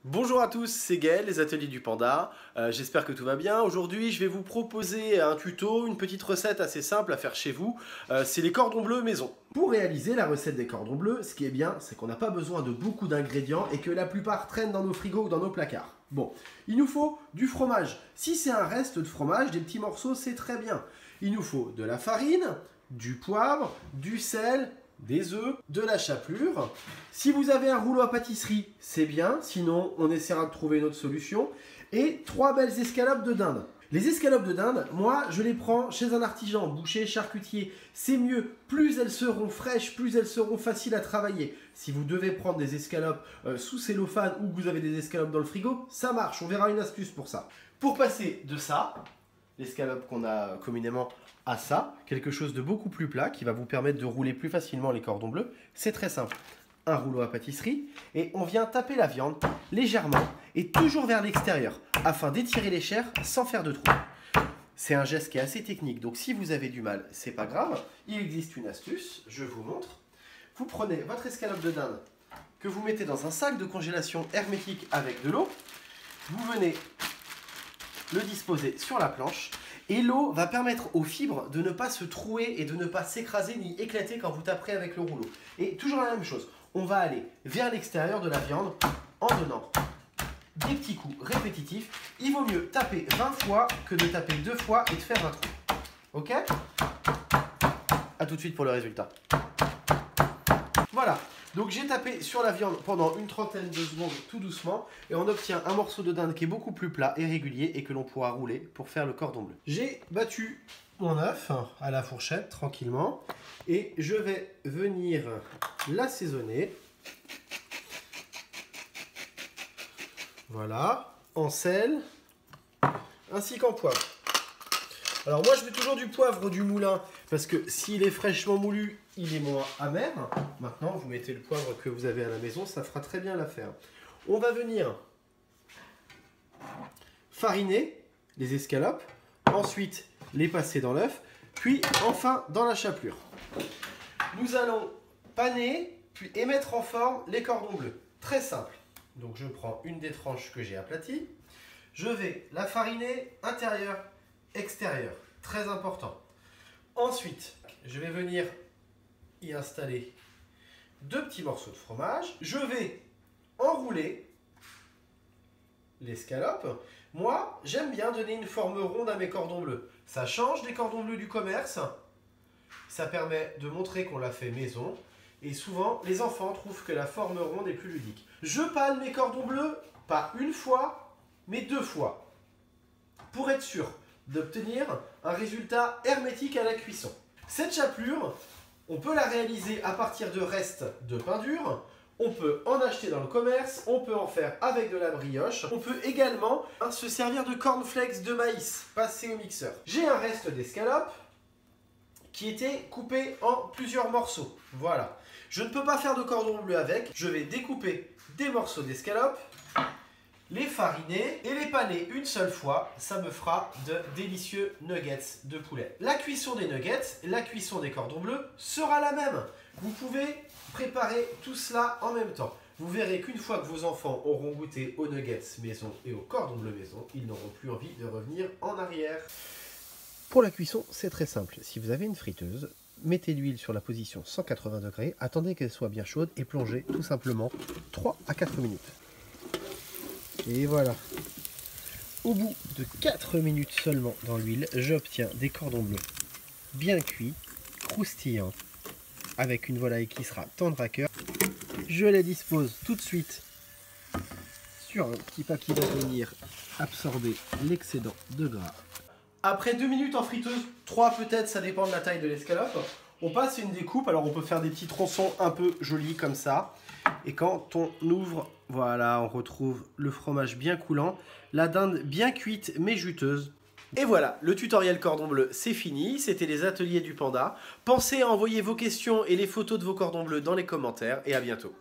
Bonjour à tous, c'est Gaël, les ateliers du Panda. J'espère que tout va bien. Aujourd'hui, je vais vous proposer un tuto, une petite recette assez simple à faire chez vous. C'est les cordons bleus maison. Pour réaliser la recette des cordons bleus, ce qui est bien, c'est qu'on n'a pas besoin de beaucoup d'ingrédients et que la plupart traînent dans nos frigos ou dans nos placards. Bon, il nous faut du fromage. Si c'est un reste de fromage, des petits morceaux, c'est très bien. Il nous faut de la farine, du poivre, du sel, des œufs, de la chapelure. Si vous avez un rouleau à pâtisserie, c'est bien, sinon on essaiera de trouver une autre solution. Et 3 belles escalopes de dinde. Les escalopes de dinde, moi je les prends chez un artisan, boucher, charcutier. C'est mieux, plus elles seront fraîches, plus elles seront faciles à travailler. Si vous devez prendre des escalopes sous cellophane ou que vous avez des escalopes dans le frigo, ça marche, on verra une astuce pour ça. Pour passer de ça, l'escalope qu'on a communément à ça, quelque chose de beaucoup plus plat qui va vous permettre de rouler plus facilement les cordons bleus. C'est très simple. Un rouleau à pâtisserie et on vient taper la viande légèrement et toujours vers l'extérieur afin d'étirer les chairs sans faire de trous. C'est un geste qui est assez technique, donc si vous avez du mal, c'est pas grave. Il existe une astuce, je vous montre. Vous prenez votre escalope de dinde que vous mettez dans un sac de congélation hermétique avec de l'eau. Vous venez le disposer sur la planche. Et l'eau va permettre aux fibres de ne pas se trouer et de ne pas s'écraser ni éclater quand vous taperez avec le rouleau. Et toujours la même chose, on va aller vers l'extérieur de la viande en donnant des petits coups répétitifs. Il vaut mieux taper 20 fois que de taper 2 fois et de faire un trou. Ok? A tout de suite pour le résultat. Voilà. Donc j'ai tapé sur la viande pendant une trentaine de secondes tout doucement et on obtient un morceau de dinde qui est beaucoup plus plat et régulier et que l'on pourra rouler pour faire le cordon bleu. J'ai battu mon œuf à la fourchette tranquillement et je vais venir l'assaisonner. Voilà, en sel ainsi qu'en poivre. Alors moi je mets toujours du poivre du moulin parce que s'il est fraîchement moulu, il est moins amer. Maintenant vous mettez le poivre que vous avez à la maison, ça fera très bien l'affaire. On va venir fariner les escalopes, ensuite les passer dans l'œuf, puis enfin dans la chapelure. Nous allons paner puis mettre en forme les cordons bleus. Très simple. Donc je prends une des tranches que j'ai aplaties, je vais la fariner intérieur, extérieur, très important. Ensuite, je vais venir y installer 2 petits morceaux de fromage. Je vais enrouler l'escalope. Moi, j'aime bien donner une forme ronde à mes cordons bleus. Ça change des cordons bleus du commerce. Ça permet de montrer qu'on l'a fait maison. Et souvent, les enfants trouvent que la forme ronde est plus ludique. Je panne mes cordons bleus, pas une fois, mais 2 fois. Pour être sûr d'obtenir un résultat hermétique à la cuisson. Cette chapelure, on peut la réaliser à partir de restes de pain dur, on peut en acheter dans le commerce, on peut en faire avec de la brioche, on peut également se servir de cornflakes de maïs passé au mixeur. J'ai un reste d'escalope qui était coupé en plusieurs morceaux. Voilà. Je ne peux pas faire de cordon bleu avec, je vais découper des morceaux d'escalope, les fariner et les paner une seule fois, ça me fera de délicieux nuggets de poulet. La cuisson des nuggets, la cuisson des cordons bleus sera la même. Vous pouvez préparer tout cela en même temps. Vous verrez qu'une fois que vos enfants auront goûté aux nuggets maison et aux cordons bleus maison, ils n'auront plus envie de revenir en arrière. Pour la cuisson, c'est très simple. Si vous avez une friteuse, mettez l'huile sur la position 180 degrés, attendez qu'elle soit bien chaude et plongez tout simplement 3 à 4 minutes. Et voilà, au bout de 4 minutes seulement dans l'huile, j'obtiens des cordons bleus bien cuits, croustillants, avec une volaille qui sera tendre à cœur. Je les dispose tout de suite sur un petit papier qui va venir absorber l'excédent de gras. Après 2 minutes en friteuse, 3 peut-être, ça dépend de la taille de l'escalope, on passe une découpe. Alors on peut faire des petits tronçons un peu jolis comme ça. Et quand on ouvre, voilà, on retrouve le fromage bien coulant, la dinde bien cuite mais juteuse. Et voilà, le tutoriel cordon bleu, c'est fini. C'était les ateliers du Panda. Pensez à envoyer vos questions et les photos de vos cordons bleus dans les commentaires et à bientôt.